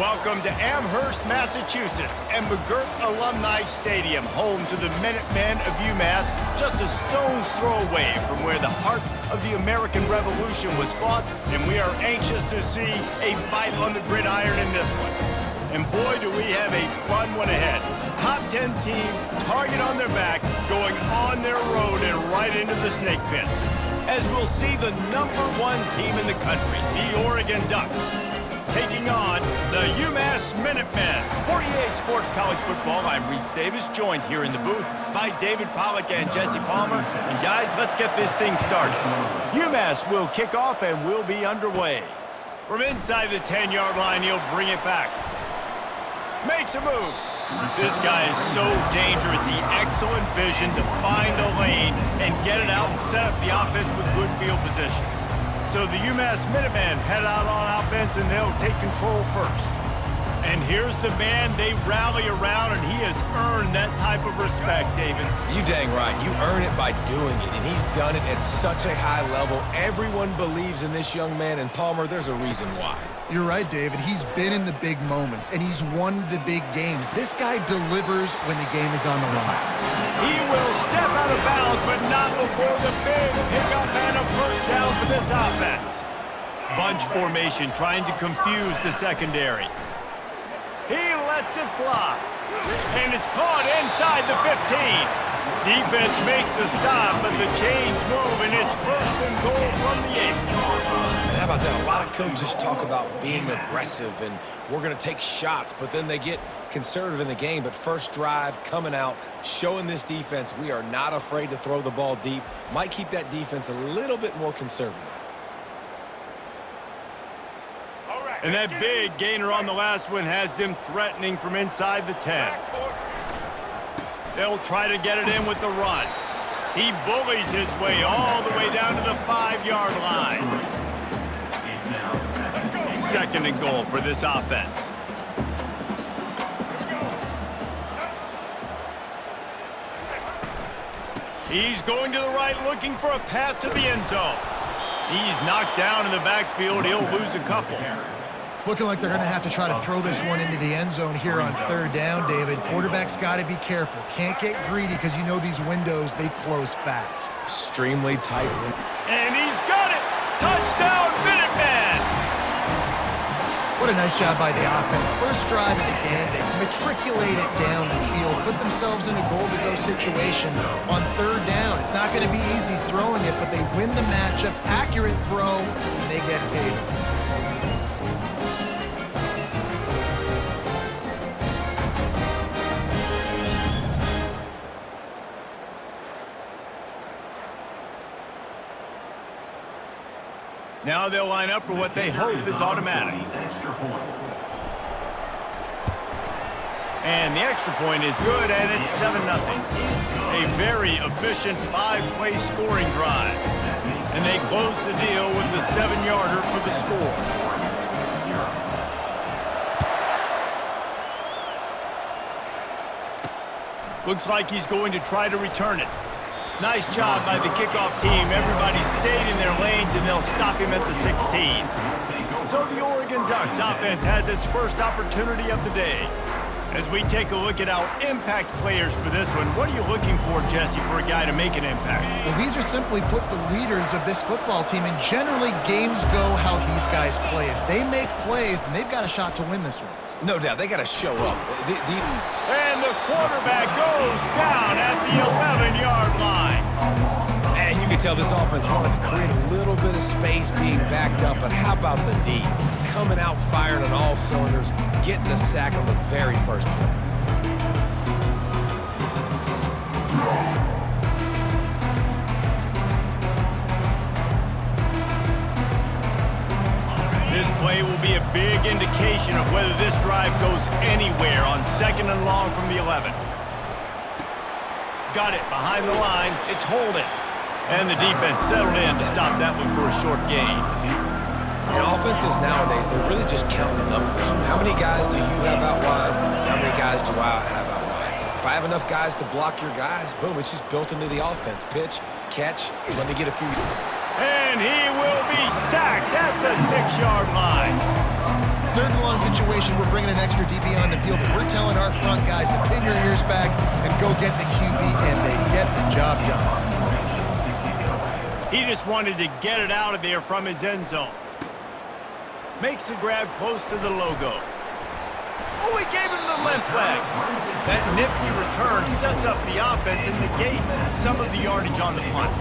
Welcome to Amherst, Massachusetts, and McGirt Alumni Stadium, home to the Minutemen of UMass, just a stone's throw away from where the heart of the American Revolution was fought, and we are anxious to see a fight on the gridiron in this one. And boy, do we have a fun one ahead. Top 10 team, target on their back, going on their road and right into the snake pit. As we'll see the #1 team in the country, the Oregon Ducks, taking on the UMass Minutemen. 48 Sports College Football, I'm Reese Davis, joined here in the booth by David Pollack and Jesse Palmer. And guys, let's get this thing started. UMass will kick off and we'll be underway. From inside the 10-yard line, he'll bring it back. Makes a move. This guy is so dangerous. The excellent vision to find a lane and get it out and set up the offense with good field position. So the UMass Minutemen head out on offense, and they'll take control first. And here's the man they rally around, and he has earned that type of respect, David. You dang right. You earn it by doing it, and he's done it at such a high level. Everyone believes in this young man, and Palmer, there's a reason why. You're right, David. He's been in the big moments, and he's won the big games. This guy delivers when the game is on the line. He will step out of bounds, but not before the big pickup and a first down for this offense. Bunch formation trying to confuse the secondary. He lets it fly, and it's caught inside the 15. Defense makes a stop, but the chains move, and it's first and goal from the 8. And how about that? A lot of coaches talk about being aggressive, and we're going to take shots, but then they get conservative in the game. But first drive, coming out, showing this defense we are not afraid to throw the ball deep. Might keep that defense a little bit more conservative. And that big gainer on the last one has them threatening from inside the 10. They'll try to get it in with the run. He bullies his way all the way down to the 5-yard line. Second and goal for this offense. He's going to the right, looking for a path to the end zone. He's knocked down in the backfield. He'll lose a couple. It's looking like they're going to have to try to throw this one into the end zone here on third down, David. Quarterback's got to be careful. Can't get greedy because you know these windows, they close fast. Extremely tight. And he's got it! Touchdown, Minutemen! What a nice job by the offense. First drive of the game, they matriculate it down the field, put themselves in a goal-to-go situation on third down. It's not going to be easy throwing it, but they win the matchup. Accurate throw, and they get paid. Now they'll line up for what they hope is automatic. And the extra point is good, and it's 7-0. A very efficient 5-play scoring drive. And they close the deal with the 7-yarder for the score. Looks like he's going to try to return it. Nice job by the kickoff team. Everybody stayed in their lanes, and they'll stop him at the 16. So the Oregon Ducks offense has its first opportunity of the day. As we take a look at our impact players for this one, what are you looking for, Jesse, for a guy to make an impact? Well, these are simply put the leaders of this football team, and generally games go how these guys play. If they make plays, then they've got a shot to win this one. No doubt. They got to show up. And the quarterback goes down at the 11-yard line. And you can tell this offense wanted to create a little bit of space being backed up, but how about the D? Coming out firing on all cylinders, getting the sack on the very first play. This play will be a big indication of whether this drive goes anywhere on 2nd and long from the 11. Got it behind the line. It's holding. And the defense settled in to stop that one for a short gain. And offenses nowadays, they're really just counting numbers. How many guys do you have out wide? How many guys do I have out wide? If I have enough guys to block your guys, boom, it's just built into the offense. Pitch, catch, let me get a few. And he will be sacked at the 6-yard line. third and long situation, we're bringing an extra DB on the field, and we're telling our front guys to pin your ears back and go get the QB, and they get the job done. He just wanted to get it out of there from his end zone. Makes the grab close to the logo. Oh, he gave him the limp leg. That nifty return sets up the offense and negates some of the yardage on the punt.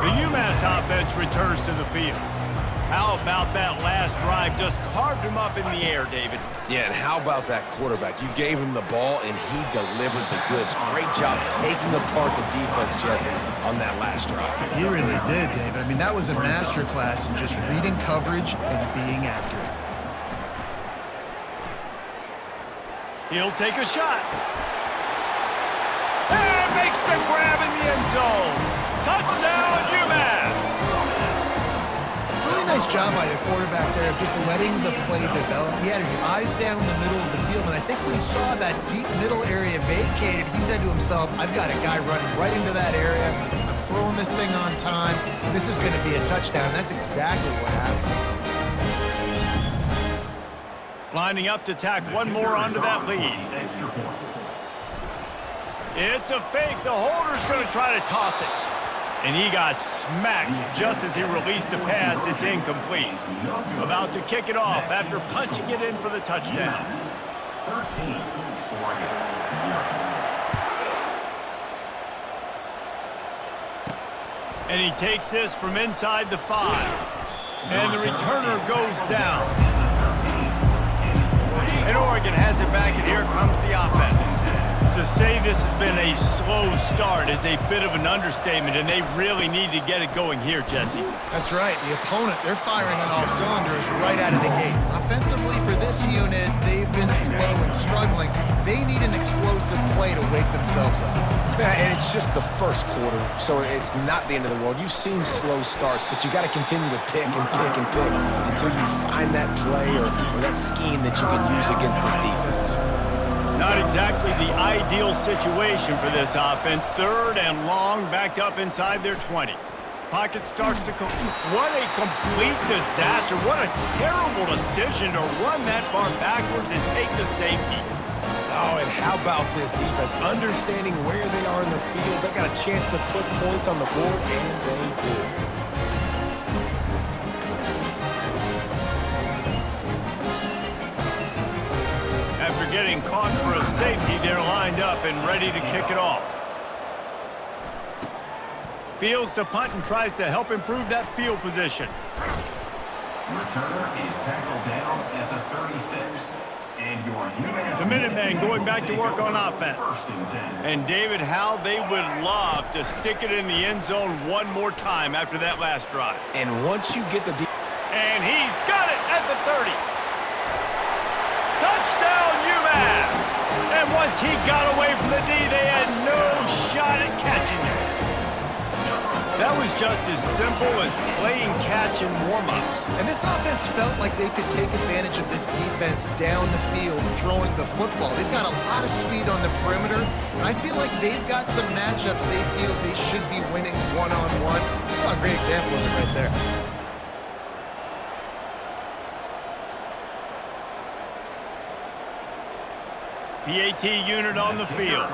The UMass offense returns to the field. How about that last drive? Just carved him up in the air, David. Yeah, and how about that quarterback? You gave him the ball, and he delivered the goods. Great job taking apart the defense, Jesse, on that last drive. He really did, David. I mean, that was a masterclass in just reading coverage and being accurate. He'll take a shot. And makes the grab in the end zone. Touchdown, UMass! Really nice job by the quarterback there of just letting the play develop. He had his eyes down in the middle of the field, and I think when he saw that deep middle area vacated, he said to himself, I've got a guy running right into that area. I'm throwing this thing on time. This is going to be a touchdown. That's exactly what happened. Lining up to tack one more onto that lead. It's a fake. The holder's going to try to toss it. And he got smacked just as he released the pass. It's incomplete. About to kick it off after punching it in for the touchdown. And he takes this from inside the 5. And the returner goes down. And Oregon has it back, and here comes the offense. To say this has been a slow start is a bit of an understatement, and they really need to get it going here, Jesse. That's right. The opponent, they're firing on all cylinders right out of the gate. Offensively, for this unit, they've been slow and struggling. They need an explosive play to wake themselves up. Yeah, and it's just the first quarter, so it's not the end of the world. You've seen slow starts, but you got to continue to pick and pick and pick until you find that play or that scheme that you can use against this defense. Not exactly the ideal situation for this offense. Third and long, backed up inside their 20. Pocket starts to come. What a complete disaster. What a terrible decision to run that far backwards and take the safety. Oh, and how about this defense? Understanding where they are in the field. They got a chance to put points on the board, and they do. After getting caught for a safety, they're lined up and ready to kick it off. Fields to punt and tries to help improve that field position. Returner is tackled down at the 36. And your UMass the Minutemen going back to work on offense. And David, how they would love to stick it in the end zone one more time after that last drive. And once you get the... And he's got it at the 30. Touchdown, UMass! And once he got away from the D, they had no shot at catching him. That was just as simple as playing catch in warm-ups. And this offense felt like they could take advantage of this defense down the field, throwing the football. They've got a lot of speed on the perimeter, and I feel like they've got some matchups they feel they should be winning one-on-one. You saw a great example of it right there. PAT unit on the field.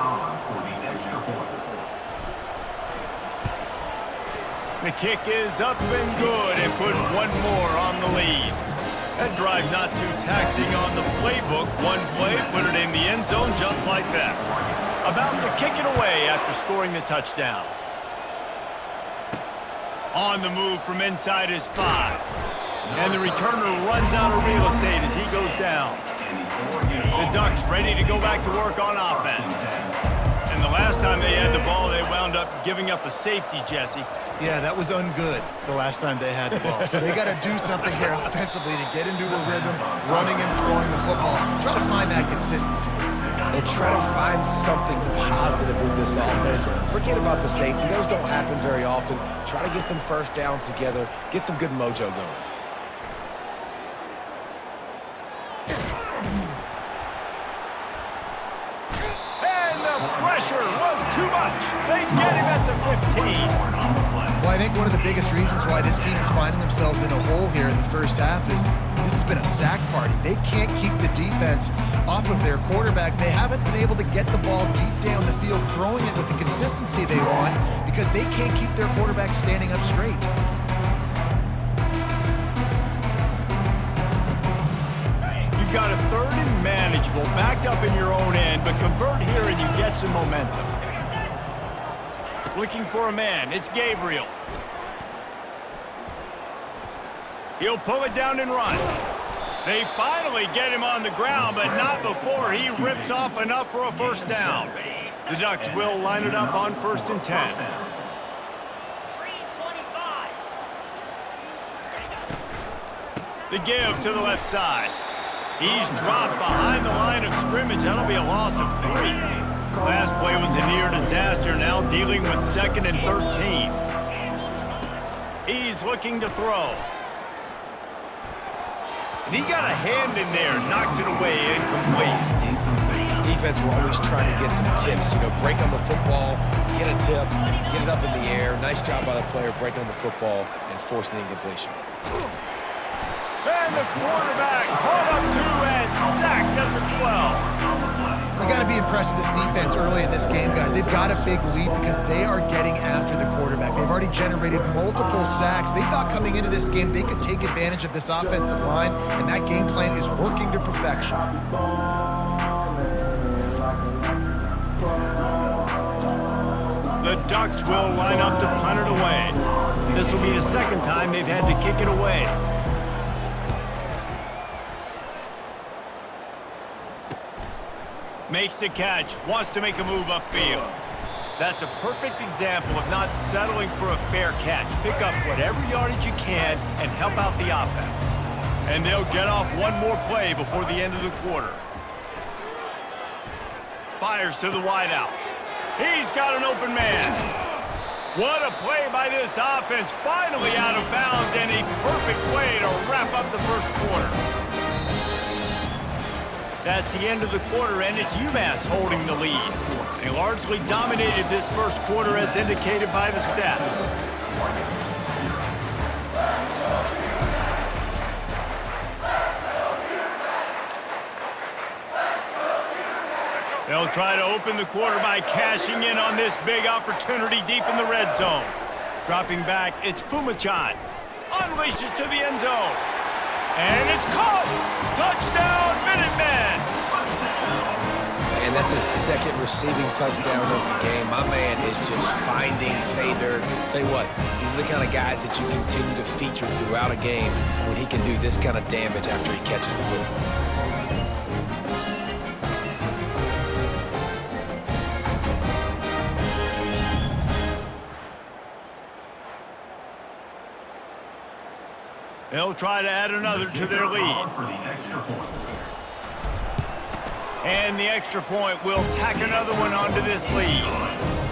The kick is up and good and put one more on the lead. That drive not too taxing on the playbook. One play, put it in the end zone just like that. About to kick it away after scoring the touchdown. On the move from inside his 5. And the returner runs out of real estate as he goes down. The Ducks ready to go back to work on offense. And the last time they had the ball, they wound up giving up a safety, Jesse. Yeah, that was ungood the last time they had the ball. So they got to do something here offensively to get into a rhythm, running and throwing the football. Try to find that consistency. And try to find something positive with this offense. Forget about the safety. Those don't happen very often. Try to get some first downs together. Get some good mojo going. Pressure was too much. They get him at the 15. Well, I think one of the biggest reasons why this team is finding themselves in a hole here in the first half is this has been a sack party. They can't keep the defense off of their quarterback. They haven't been able to get the ball deep down the field, throwing it with the consistency they want because they can't keep their quarterback standing up straight. You've got a 3rd and manageable, backed up in your own end, but convert here and you get some momentum. Looking for a man, it's Gabriel. He'll pull it down and run. They finally get him on the ground, but not before he rips off enough for a first down. The Ducks will line it up on 1st and 10. The give to the left side. He's dropped behind the line of scrimmage. That'll be a loss of 3. Last play was a near disaster, now dealing with 2nd and 13. He's looking to throw. And he got a hand in there, knocks it away, incomplete. Defense were always trying to get some tips, break on the football, get a tip, get it up in the air. Nice job by the player breaking on the football and forcing the incompletion. And the quarterback caught up 2 and sacked at the 12. You got to be impressed with this defense early in this game, guys. They've got a big lead because they are getting after the quarterback. They've already generated multiple sacks. They thought coming into this game they could take advantage of this offensive line, and that game plan is working to perfection. The Ducks will line up to punt it away. This will be the 2nd time they've had to kick it away. Makes the catch, wants to make a move upfield. That's a perfect example of not settling for a fair catch. Pick up whatever yardage you can and help out the offense. And they'll get off one more play before the end of the quarter. Fires to the wideout. He's got an open man. What a play by this offense. Finally out of bounds, and a perfect way to wrap up the first quarter. That's the end of the quarter, and it's UMass holding the lead. They largely dominated this first quarter as indicated by the stats. They'll try to open the quarter by cashing in on this big opportunity deep in the red zone. Dropping back, it's Pumachan. Unleashes to the end zone. And it's caught! Touchdown, Minutemen! And that's his 2nd receiving touchdown of the game. My man is just finding pay dirt. Tell you what, these are the kind of guys that you continue to feature throughout a game when he can do this kind of damage after he catches the football. They'll try to add another to their lead. And the extra point will tack another one onto this lead.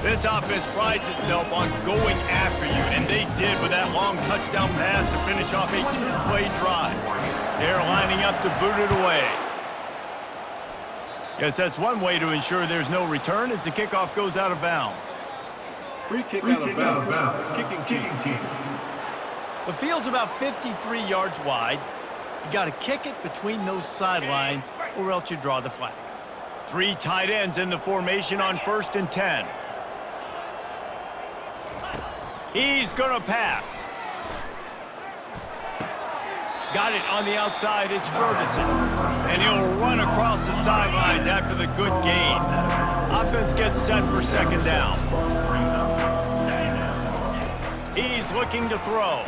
This offense prides itself on going after you, and they did with that long touchdown pass to finish off a 2-play drive. They're lining up to boot it away. Guess that's one way to ensure there's no return as the kickoff goes out of bounds. Free kick out of bounds. Kicking team. The field's about 53 yards wide. You got to kick it between those sidelines or else you draw the flag. 3 tight ends in the formation on 1st and 10. He's going to pass. Got it on the outside. It's Ferguson. And he'll run across the sidelines after the good gain. Offense gets set for 2nd down. He's looking to throw.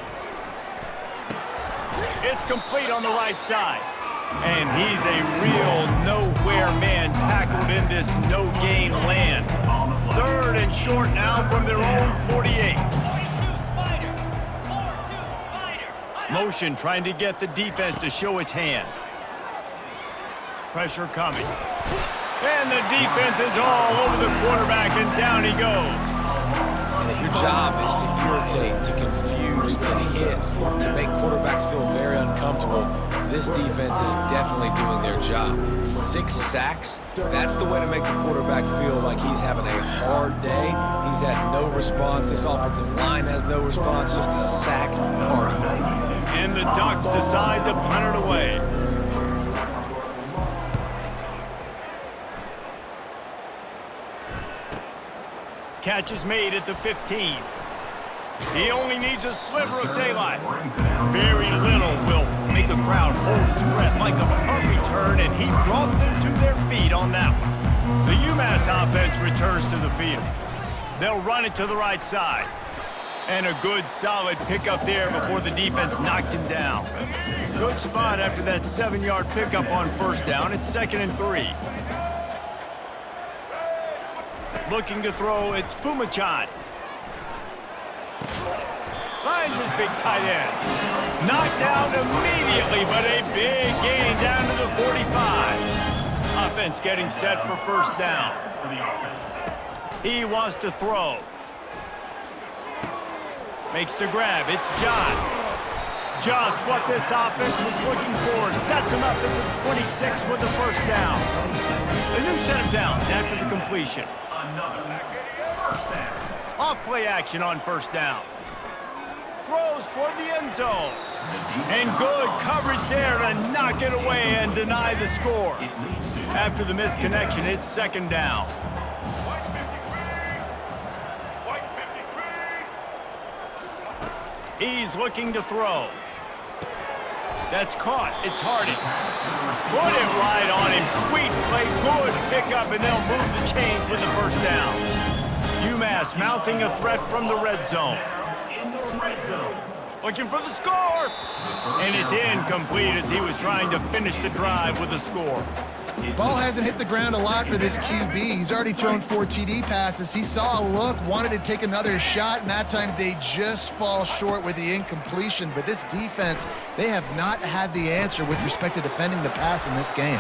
It's complete on the right side. And he's a real nowhere man tackled in this no-gain land. 3rd and short now from their own 48. Motion trying to get the defense to show its hand. Pressure coming. And the defense is all over the quarterback, and down he goes. And if your job is to irritate, to confuse, numbers to hit to make quarterbacks feel very uncomfortable, this defense is definitely doing their job. 6 sacks, that's the way to make the quarterback feel like he's having a hard day. He's had no response. This offensive line has no response, just a sack party. And the Ducks decide to punt it away. Catch is made at the 15. He only needs a sliver of daylight. Very little will make a crowd hold its breath like a punt return, and he brought them to their feet on that one. The UMass offense returns to the field. They'll run it to the right side. And a good, solid pickup there before the defense knocks him down. Good spot after that 7-yard pickup on first down. It's 2nd and 3. Looking to throw, it's Pumachan. Finds his big tight end. Knocked down immediately, but a big gain down to the 45. Offense getting set for first down. He wants to throw. Makes the grab. It's John. Just what this offense was looking for. Sets him up at the 26 with the first down. A new set of downs after the completion. Off play action on first down. Throws toward the end zone. And good coverage there to knock it away and deny the score. After the missed connection, it's 2nd down. He's looking to throw. That's caught. It's Harding. Put it right on him. Sweet play. Good pickup, and they'll move the chains with the first down. UMass mounting a threat from the red zone. Looking for the score. And it's incomplete as he was trying to finish the drive with a score. Ball hasn't hit the ground a lot for this QB. He's already thrown 4 TD passes. He saw a look, wanted to take another shot, and that time they just fall short with the incompletion. But this defense, they have not had the answer with respect to defending the pass in this game.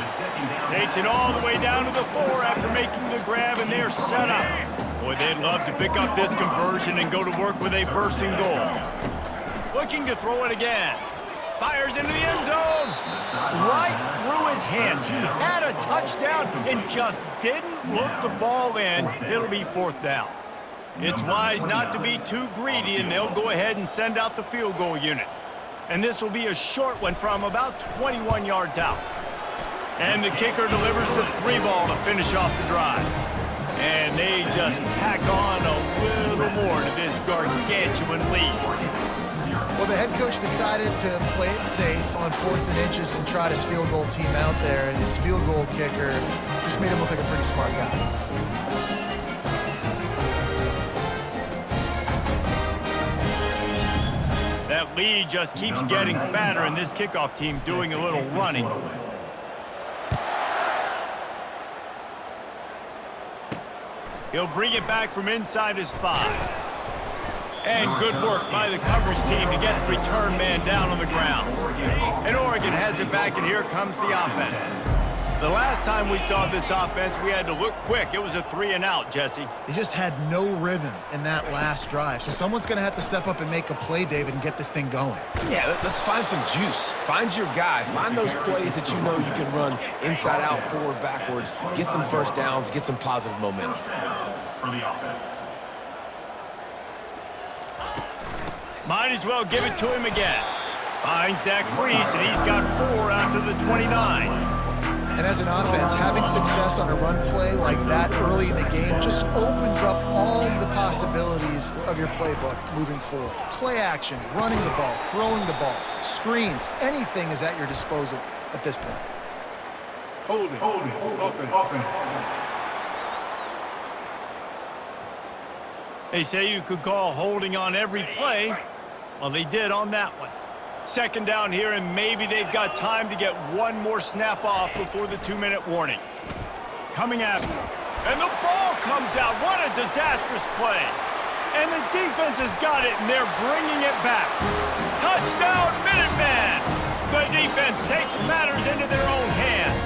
Takes it all the way down to the 4 after making the grab, and they're set up. Boy, they'd love to pick up this conversion and go to work with a 1st and goal. Looking to throw it again. Fires into the end zone. Right through his hands. He had a touchdown and just didn't look the ball in. It'll be 4th down. It's wise not to be too greedy, and they'll go ahead and send out the field goal unit. And this will be a short one from about 21 yards out. And the kicker delivers the 3 ball to finish off the drive. And they just tack on a little more to this gargantuan lead. Well, the head coach decided to play it safe on 4th and inches and trot his field goal team out there, and his field goal kicker just made him look like a pretty smart guy. That lead just keeps getting fatter, and this kickoff team doing a little running. He'll bring it back from inside his 5. And good work by the coverage team to get the return man down on the ground. And Oregon has it back, and here comes the offense. The last time we saw this offense, we had to look quick. It was a 3-and-out, Jesse. They just had no rhythm in that last drive. So someone's going to have to step up and make a play, David, and get this thing going. Yeah, let's find some juice. Find your guy. Find those plays that you know you can run inside out, forward, backwards. Get some first downs. Get some positive momentum. For the offense. Might as well give it to him again. Finds that crease, and he's got 4 out to the 29. And as an offense, having success on a run play like that early in the game just opens up all the possibilities of your playbook moving forward. Play action, running the ball, throwing the ball, screens, anything is at your disposal at this point. Holding, offense. They say you could call holding on every play. Well, they did on that one. 2nd down here, and maybe they've got time to get one more snap off before the 2-minute warning. Coming after, and the ball comes out. What a disastrous play. And the defense has got it, and they're bringing it back. Touchdown, Minutemen! The defense takes matters into their own hands.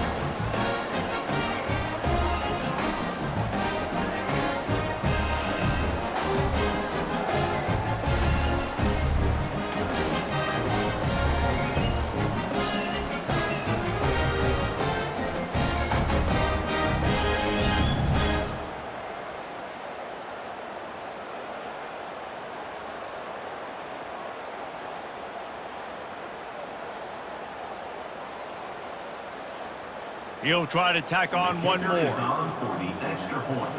He'll try to tack on one Kicker is more. on for the extra point.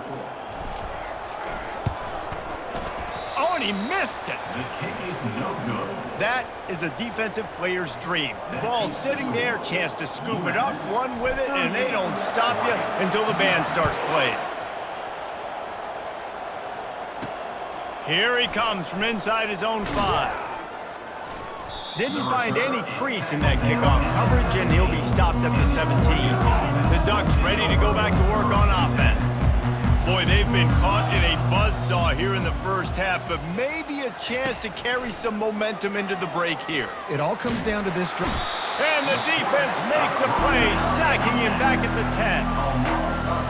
Oh, and he missed it. The kick is no good. That is a defensive player's dream. Ball sitting there, chance to scoop it up, run with it, and they don't stop you until the band starts playing. Here he comes from inside his own 5. Didn't find any crease in that kickoff coverage, and he'll be stopped at the 17. The Ducks ready to go back to work on offense. Boy, they've been caught in a buzzsaw here in the first half, but maybe a chance to carry some momentum into the break here. It all comes down to this drive. And the defense makes a play, sacking him back at the 10.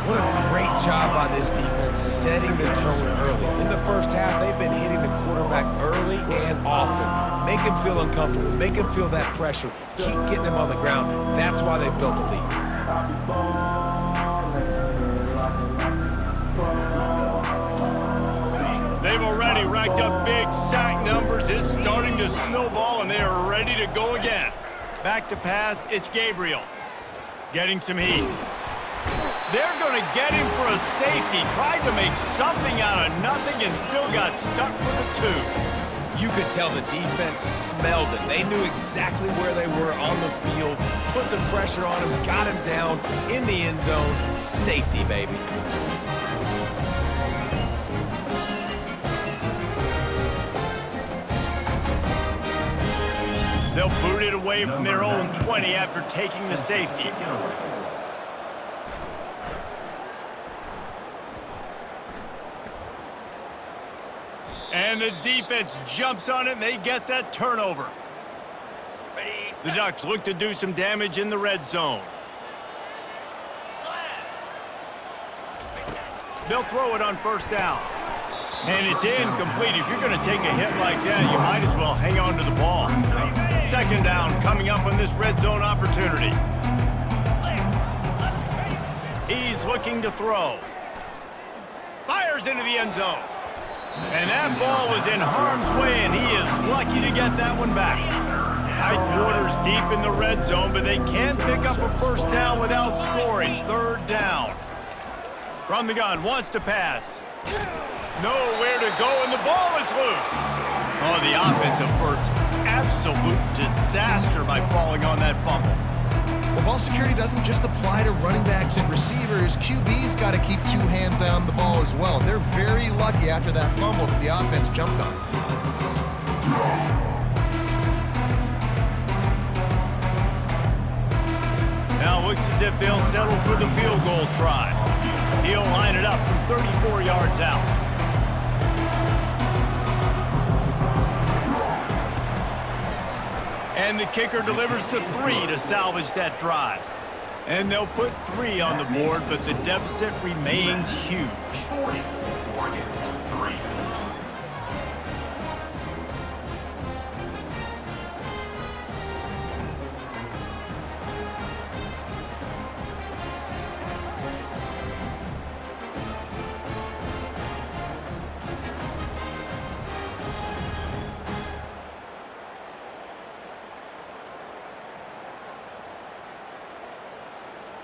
What a great job by this defense setting the tone early. In the first half, they've been hitting the quarterback early and often. Make him feel uncomfortable. Make him feel that pressure. Keep getting him on the ground. That's why they've built a lead. They've already racked up big sack numbers. It's starting to snowball, and they are ready to go again. Back to pass, it's Gabriel. Getting some heat. They're going to get him for a safety. Tried to make something out of nothing and still got stuck for the 2. You could tell the defense smelled it. They knew exactly where they were on the field, put the pressure on him, got him down in the end zone. Safety, baby. They'll boot it away from their own 20 after taking the safety. And the defense jumps on it, and they get that turnover. The Ducks look to do some damage in the red zone. They'll throw it on first down. And it's incomplete. If you're going to take a hit like that, you might as well hang on to the ball. Second down coming up on this red zone opportunity. He's looking to throw. Fires into the end zone. And that ball was in harm's way, and he is lucky to get that one back. Tight quarters deep in the red zone, but they can't pick up a first down without scoring. Third down. From the gun, wants to pass. Nowhere to go, and the ball is loose. Oh, the offense averts absolute disaster by falling on that fumble. Well, ball security doesn't just apply to running backs and receivers. QB's got to keep 2 hands on the ball as well. They're very lucky after that fumble that the offense jumped on. Now looks as if they'll settle for the field goal try. He'll line it up from 34 yards out. And the kicker delivers to 3 to salvage that drive. And they'll put 3 on the board, but the deficit remains huge. 40, Oregon, 3.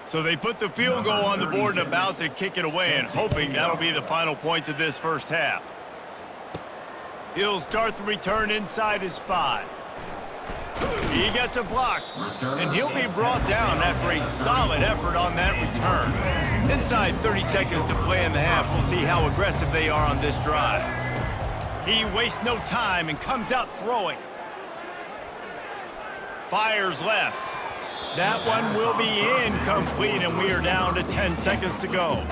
So they put the field goal on the board and about to kick it away, and hoping that'll be the final points of this first half. He'll start the return inside his 5. He gets a block, and he'll be brought down after a solid effort on that return. Inside 30 seconds to play in the half. We'll see how aggressive they are on this drive. He wastes no time and comes out throwing. Fires left. That one will be incomplete, and we are down to 10 seconds to go.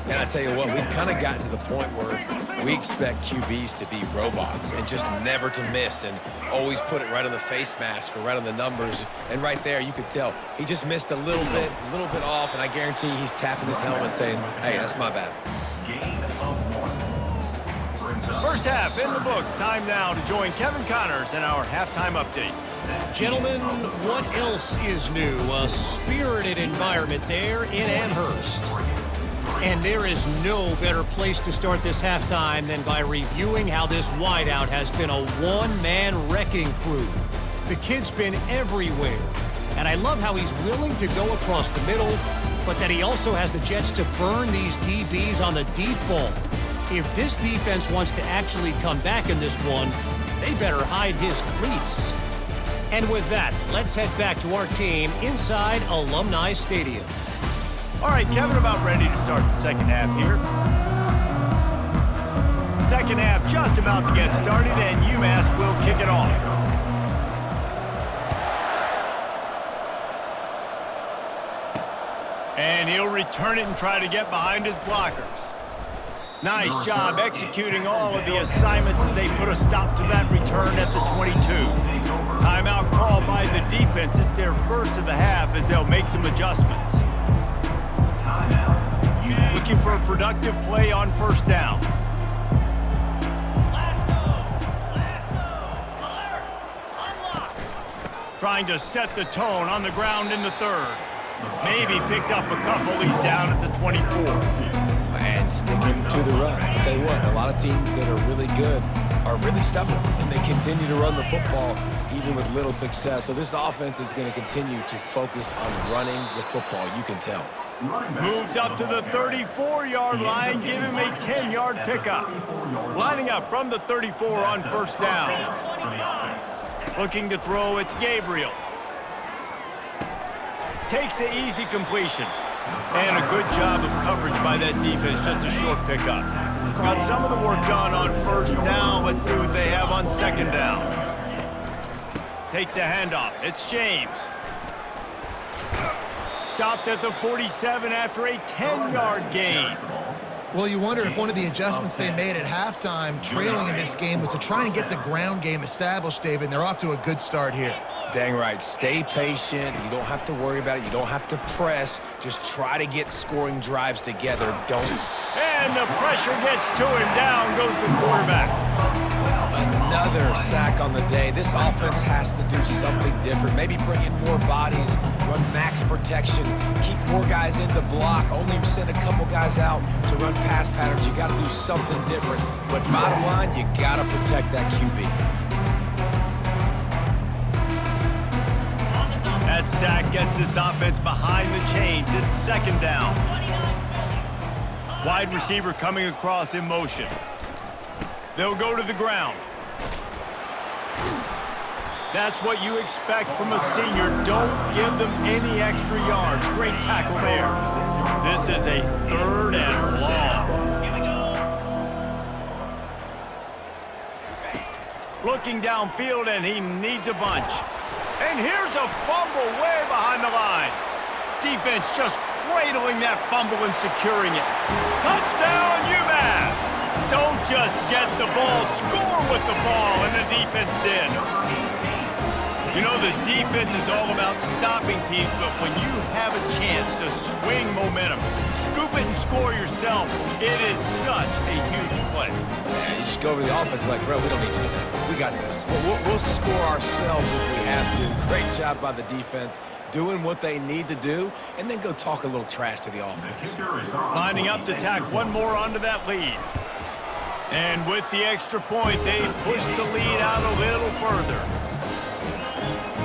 And I tell you what, we've kind of gotten to the point where we expect QBs to be robots and just never to miss and always put it right on the face mask or right on the numbers. And right there, you could tell he just missed a little bit off, and I guarantee he's tapping his helmet saying, hey, that's my bad. Gain of 1. First half in the books. Time now to join Kevin Connors in our halftime update. Gentlemen, what else is new? A spirited environment there in Amherst. And there is no better place to start this halftime than by reviewing how this wideout has been a one-man wrecking crew. The kid's been everywhere, And I love how he's willing to go across the middle, but that he also has the Jets to burn these DBs on the deep ball. If this defense wants to actually come back in this one, they better hide his cleats. And with that, let's head back to our team inside Alumni Stadium. All right, Kevin, about ready to start the second half here. Second half just about to get started, and UMass will kick it off. And he'll return it and try to get behind his blockers. Nice job executing all of the assignments as they put a stop to that return at the 22. Timeout called by the defense. It's their first of the half as they'll make some adjustments. Looking for a productive play on first down. Trying to set the tone on the ground in the third. Maybe picked up a couple. He's down at the 24. And sticking to the run. I'll tell you what, a lot of teams that are really good are really stubborn, and they continue to run the football even with little success. So this offense is going to continue to focus on running the football. You can tell. Moves up to the 34-yard line. Give him a 10-yard pickup. Lining up from the 34 on first down. Looking to throw, it's Gabriel. Takes the easy completion. And a good job of coverage by that defense, just a short pickup. Got some of the work done on first down. Let's see what they have on second down. Takes the handoff. It's James. Stopped at the 47 after a 10-yard gain. Well, you wonder if one of the adjustments they made at halftime, trailing in this game, was to try and get the ground game established, David, and they're off to a good start here. Dang right. Stay patient. You don't have to worry about it. You don't have to press. Just try to get scoring drives together. Don't. And the pressure gets to him. Down goes the quarterback. Another sack on the day. This offense has to do something different. Maybe bring in more bodies, run max protection, keep more guys in the block, only send a couple guys out to run pass patterns. You got to do something different. But bottom line, you got to protect that QB. That sack gets this offense behind the chains. It's second down. Wide receiver coming across in motion. They'll go to the ground. That's what you expect from a senior. Don't give them any extra yards. Great tackle there. This is a third and long. Looking downfield, and he needs a bunch. And here's a fumble way behind the line. Defense just cradling that fumble and securing it. Touchdown, UMass! Don't just get the ball, score with the ball, and the defense did. You know, the defense is all about stopping teams, but when you have a chance to swing momentum, scoop it and score yourself, it is such a huge play. Yeah, you just go over the offense and be like, bro, we don't need to do that. We got this. We'll score ourselves if we have to. Great job by the defense, doing what they need to do, and then go talk a little trash to the offense. Lining up to tack one more onto that lead. And with the extra point, they push the lead out a little further.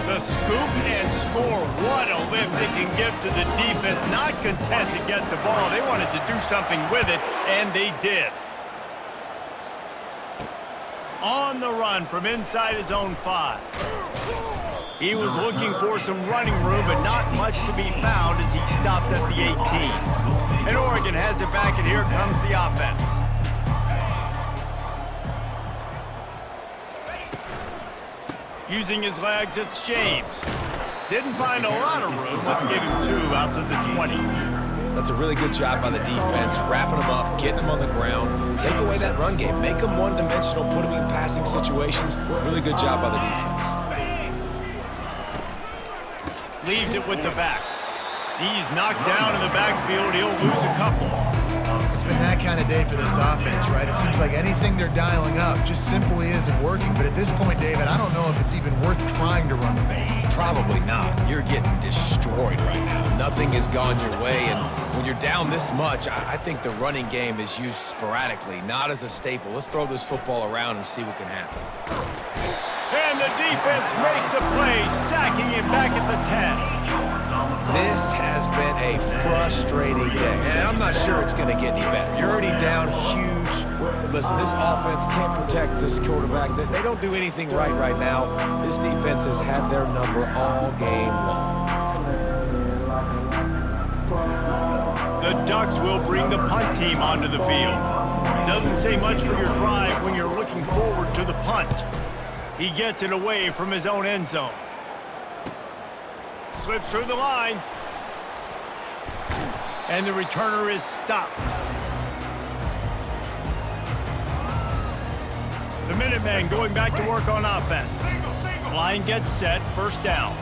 The scoop and score. What a lift they can give to the defense. Not content to get the ball. They wanted to do something with it, and they did. On the run from inside his own 5. He was looking for some running room, but not much to be found as he stopped at the 18. And Oregon has it back, and here comes the offense. Using his legs, it's James. Didn't find a lot of room. Let's give him 2 out to the 20. That's a really good job by the defense, wrapping them up, getting them on the ground, take away that run game, make them one-dimensional, put them in passing situations. Really good job by the defense. Leaves it with the back. He's knocked down in the backfield. He'll lose a couple. It's been that kind of day for this offense, right? It seems like anything they're dialing up just simply isn't working. But at this point, David, I don't know if it's even worth trying to run the ball. Probably not. You're getting destroyed right now. Nothing has gone your way, and when you're down this much, I think the running game is used sporadically, not as a staple. Let's throw this football around and see what can happen. And the defense makes a play, sacking him back at the 10. This has been a frustrating day, and I'm not sure it's going to get any better. You're already down huge. Listen, this offense can't protect this quarterback. They don't do anything right now. This defense has had their number all game long. The Ducks will bring the punt team onto the field. Doesn't say much for your drive when you're looking forward to the punt. He gets it away from his own end zone. Slips through the line. And the returner is stopped. The Minutemen going back to work on offense. Line gets set, first down.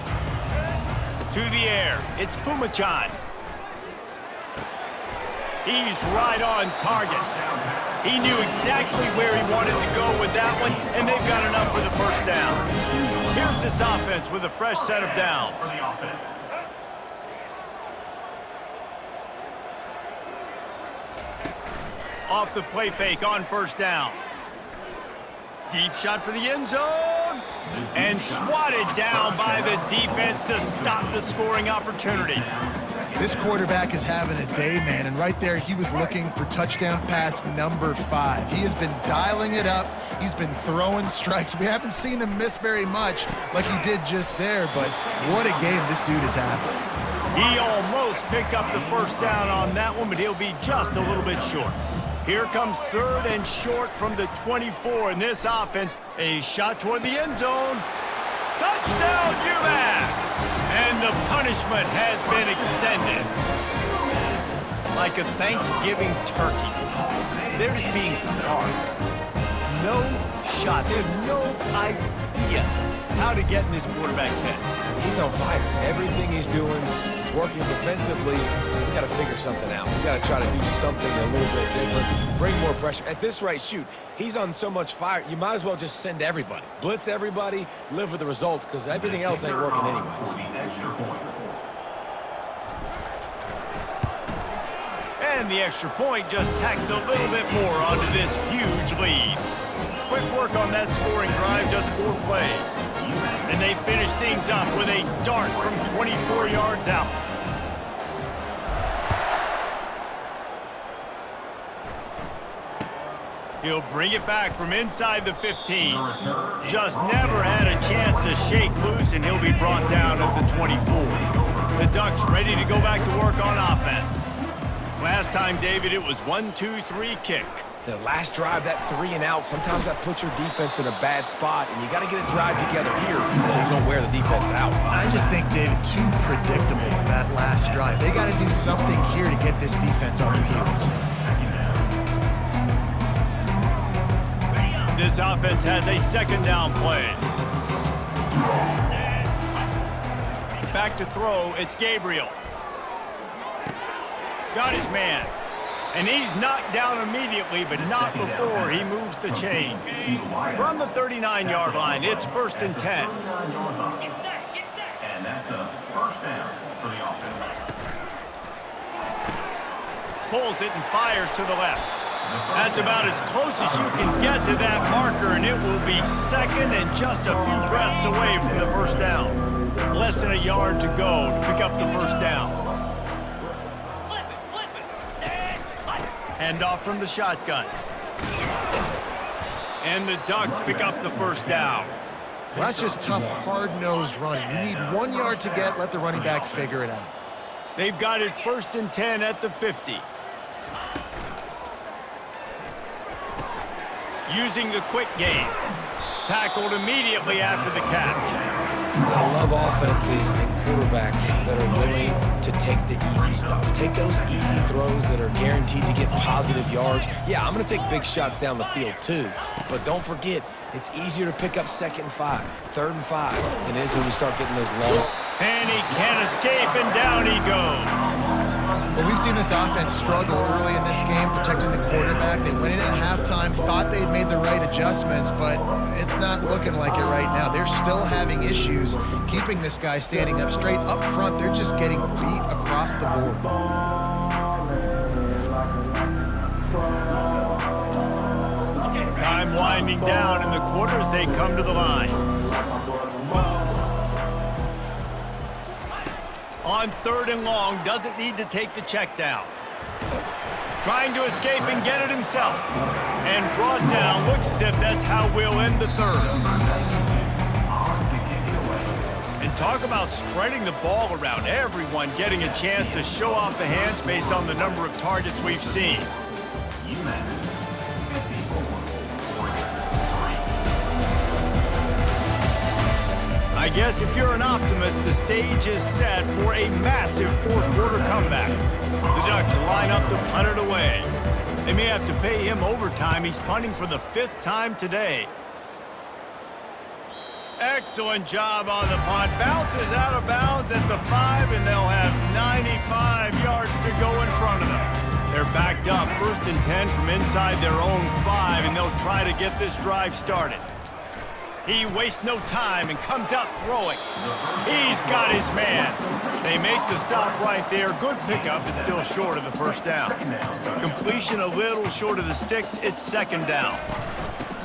To the air, it's Pumachan. He's right on target. He knew exactly where he wanted to go with that one, and they've got enough for the first down. Here's this offense with a fresh set of downs. Off the play fake on first down. Deep shot for the end zone. And swatted down by the defense to stop the scoring opportunity. This quarterback is having a day, man, and right there he was looking for touchdown pass number 5. He has been dialing it up. He's been throwing strikes. We haven't seen him miss very much like he did just there, but what a game this dude is having. He almost picked up the first down on that one, but he'll be just a little bit short. Here comes third and short from the 24 in this offense. A shot toward the end zone. Touchdown, UMass! And the punishment has been extended. Like a Thanksgiving turkey. They're just being carved. No shot. They have no idea how to get in this quarterback's head. He's on fire. Everything he's doing is working defensively. We got to figure something out. We got to try to do something a little bit different. Bring more pressure. At this rate, shoot, he's on so much fire, you might as well just send everybody. Blitz everybody, live with the results, because everything else ain't working anyways. And the extra point just tacks a little bit more onto this huge lead. Quick work on that scoring drive, just 4 plays. And they finish things up with a dart from 24 yards out. He'll bring it back from inside the 15. Just never had a chance to shake loose, and he'll be brought down at the 24. The Ducks ready to go back to work on offense. Last time, David, it was 1-2-3 kick. The last drive, that 3 and out, sometimes that puts your defense in a bad spot, and you got to get a drive together here so you don't wear the defense out. I just think, David, too predictable that last drive. They got to do something here to get this defense on their heels. This offense has a second down play. Back to throw, it's Gabriel. Got his man. And he's knocked down immediately, but not before he moves the chains. From the 39-yard line, it's 1st and 10. And that's a first down for the offense. Pulls it and fires to the left. That's about as close as you can get to that marker, and it will be second and just a few breaths away from the first down. Less than a yard to go to pick up the first down. Hand off from the shotgun. And the Ducks pick up the first down. Well, that's just tough, hard-nosed running. You need 1 yard to get, let the running back figure it out. They've got it 1st and 10 at the 50. Using the quick game. Tackled immediately after the catch. I love offenses and quarterbacks that are willing to take the easy stuff. Take those easy throws that are guaranteed to get positive yards. Yeah, I'm going to take big shots down the field too. But don't forget, it's easier to pick up 2nd and 5, 3rd and 5 than it is when we start getting those long. And he can't escape, and down he goes. Well, we've seen this offense struggle early in this game, protecting the quarterback. They went in at halftime, thought they'd made the right adjustments, but it's not looking like it right now. They're still having issues keeping this guy standing up straight up front. They're just getting beat across the board. Time winding down in the quarter as they come to the line. On 3rd and long, doesn't need to take the check down. Trying to escape and get it himself. And brought down. Looks as if that's how we'll end the 3rd. And talk about spreading the ball around. Everyone getting a chance to show off the hands based on the number of targets we've seen. I guess if you're an optimist, the stage is set for a massive 4th quarter comeback. The Ducks line up to punt it away. They may have to pay him overtime. He's punting for the 5th time today. Excellent job on the punt. Bounces out of bounds at the 5, and they'll have 95 yards to go in front of them. They're backed up, 1st and 10 from inside their own 5, and they'll try to get this drive started. He wastes no time and comes out throwing. He's got his man. They make the stop right there. Good pickup, but still short of the 1st down. Completion a little short of the sticks. It's 2nd down.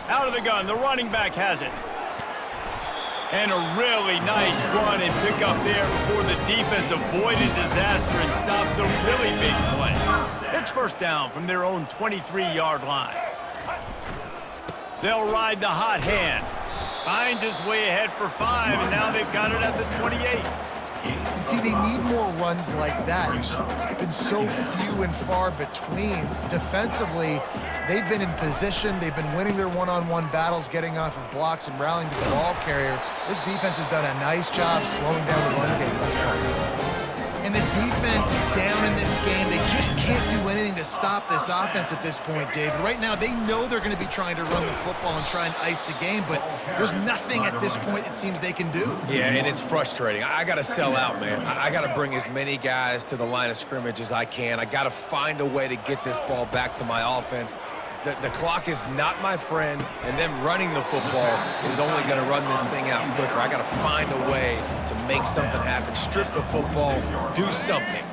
Out of the gun, the running back has it. And a really nice run and pickup there before the defense avoided disaster and stopped the really big play. It's 1st down from their own 23-yard line. They'll ride the hot hand. Finds his way ahead for 5, and now they've got it at the 28. You see, they need more runs like that. It's just been so few and far between. Defensively, they've been in position. They've been winning their one-on-one battles, getting off of blocks and rallying to the ball carrier. This defense has done a nice job slowing down the run game thus far. And the defense down in this game, they just can't do anything to stop this offense at this point, David. Right now, they know they're going to be trying to run the football and try and ice the game, but there's nothing at this point it seems they can do. Yeah, and it's frustrating. I got to sell out, man. I got to bring as many guys to the line of scrimmage as I can. I got to find a way to get this ball back to my offense. The clock is not my friend, and them running the football is only going to run this thing out quicker. I got to find a way to make something happen. Strip the football, do something.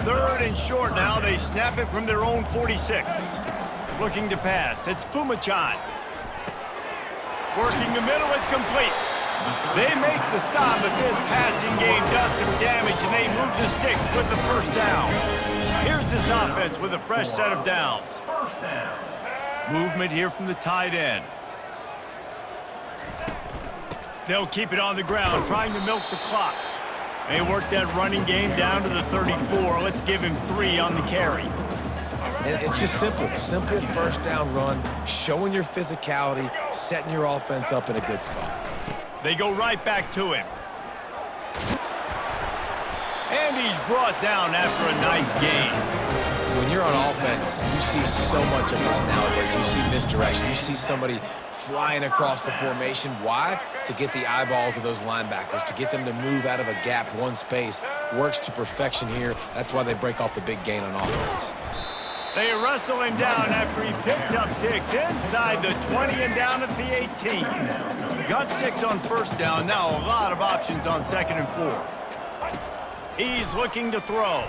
3rd and short now. They snap it from their own 46. Looking to pass. It's Pumachan. Working the middle. It's complete. They make the stop, but this passing game does some damage, and they move the sticks with the 1st down. Here's this offense with a fresh set of downs. Movement here from the tight end. They'll keep it on the ground, trying to milk the clock. They work that running game down to the 34. Let's give him 3 on the carry. And it's just simple 1st down run, showing your physicality, setting your offense up in a good spot. They go right back to him. And he's brought down after a nice gain. When you're on offense, you see so much of this nowadays. You see misdirection. You see somebody flying across the formation. Why? To get the eyeballs of those linebackers, to get them to move out of a gap, one space. Works to perfection here. That's why they break off the big gain on offense. They wrestle him down after he picks up 6 inside the 20 and down at the 18. Got 6 on 1st down. Now a lot of options on 2nd and 4. He's looking to throw.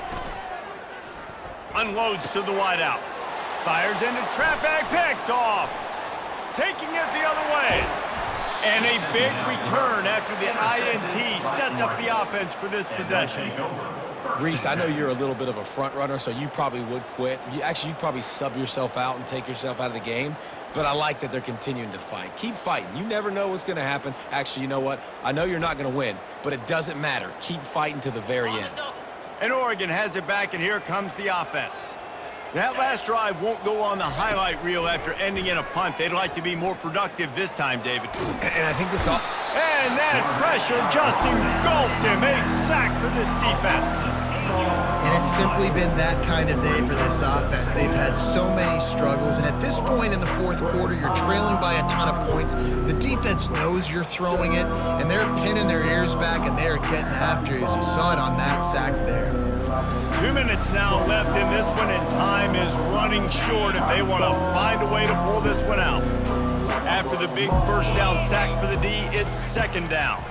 Unloads to the wideout. Fires into traffic. Picked off. Taking it the other way. And a big return after the INT sets up the offense for this possession. Reese, I know you're a little bit of a front runner, so you probably would quit. You'd probably sub yourself out and take yourself out of the game. But I like that they're continuing to fight. Keep fighting. You never know what's going to happen. Actually, you know what? I know you're not going to win, but it doesn't matter. Keep fighting to the very end. And Oregon has it back, and here comes the offense. That last drive won't go on the highlight reel after ending in a punt. They'd like to be more productive this time, David. And I think this all... And that pressure just engulfed him. A sack for this defense. And it's simply been that kind of day for this offense. They've had so many struggles, and at this point in the 4th quarter, you're trailing by a ton of points. The defense knows you're throwing it, and they're pinning their ears back, and they're getting after you, as you saw it on that sack there. 2 minutes now left in this one, and time is running short if they want to find a way to pull this one out. After the big 1st down sack for the D, it's 2nd down.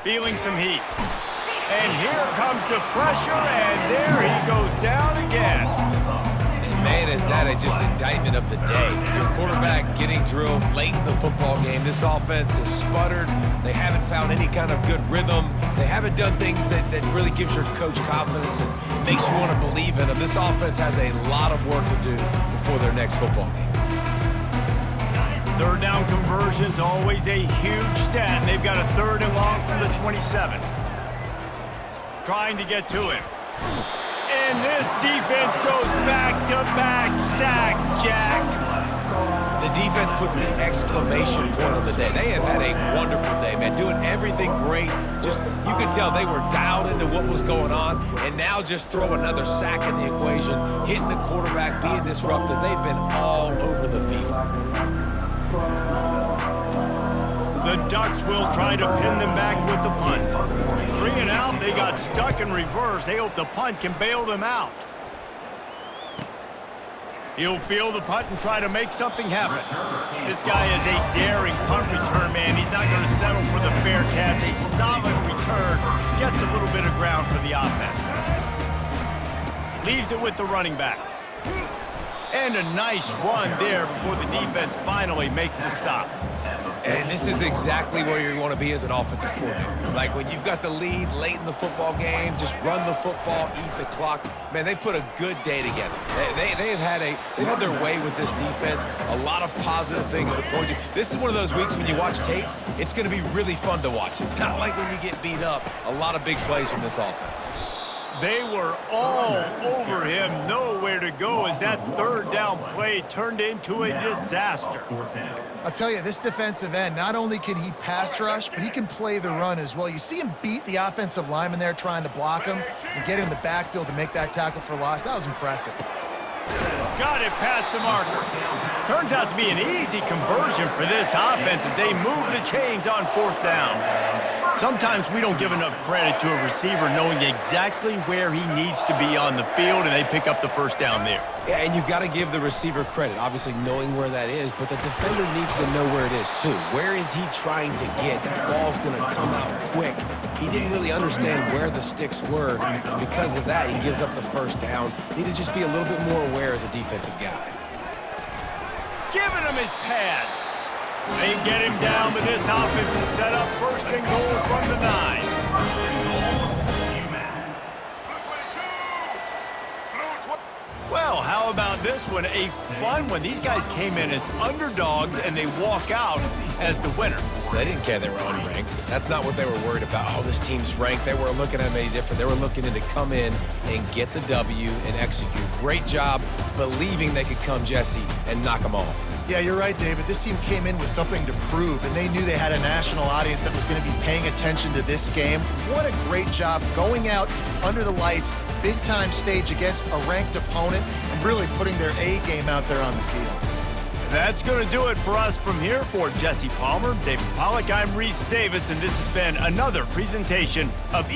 Feeling some heat. And here comes the pressure, and there he goes down again. Man, is that had a just indictment of the day. Your quarterback getting drilled late in the football game. This offense has sputtered. They haven't found any kind of good rhythm. They haven't done things that really gives your coach confidence and makes you want to believe in them. This offense has a lot of work to do before their next football game. Third down conversion's always a huge stat, and they've got a 3rd and long from the 27. Trying to get to him. And this defense goes back-to-back sack, Jack. The defense puts the exclamation point on the day. They have had a wonderful day, man, doing everything great. Just, you could tell they were dialed into what was going on, and now just throw another sack in the equation, hitting the quarterback, being disrupted. They've been all over the field. The Ducks will try to pin them back with the punt. 3 and out, they got stuck in reverse. They hope the punt can bail them out. He'll field the punt and try to make something happen. This guy is a daring punt return, man. He's not going to settle for the fair catch. A solid return. Gets a little bit of ground for the offense. Leaves it with the running back. And a nice run there before the defense finally makes the stop. And this is exactly where you want to be as an offensive coordinator. Like when you've got the lead late in the football game, just run the football, eat the clock. Man, they put a good day together. They've had their way with this defense. A lot of positive things to point to. This is one of those weeks when you watch tape, it's going to be really fun to watch it. Not like when you get beat up. A lot of big plays from this offense. They were all over him, nowhere to go as that 3rd down play turned into a disaster. I'll tell you, this defensive end, not only can he pass rush, but he can play the run as well. You see him beat the offensive lineman there trying to block him and get in the backfield to make that tackle for loss. That was impressive. Got it past the marker. Turns out to be an easy conversion for this offense as they move the chains on 4th down. Sometimes we don't give enough credit to a receiver knowing exactly where he needs to be on the field, and they pick up the 1st down there. Yeah, and you got to give the receiver credit, obviously knowing where that is, but the defender needs to know where it is too. Where is he trying to get? That ball's going to come out quick. He didn't really understand where the sticks were, and because of that, he gives up the 1st down. Need to just be a little bit more aware as a defensive guy. Giving him his pads. They get him down, but this offense is set up 1st and goal from the 9. Well, how about this one? A fun one. These guys came in as underdogs, and they walk out as the winner. They didn't care they were unranked. That's not what they were worried about. Oh, this team's ranked. They weren't looking at them any different. They were looking to come in and get the W and execute. Great job believing they could come, Jesse, and knock them off. Yeah, you're right, David. This team came in with something to prove, and they knew they had a national audience that was going to be paying attention to this game. What a great job going out under the lights, big-time stage against a ranked opponent, and really putting their A game out there on the field. That's going to do it for us from here. For Jesse Palmer, David Pollack, I'm Reese Davis, and this has been another presentation of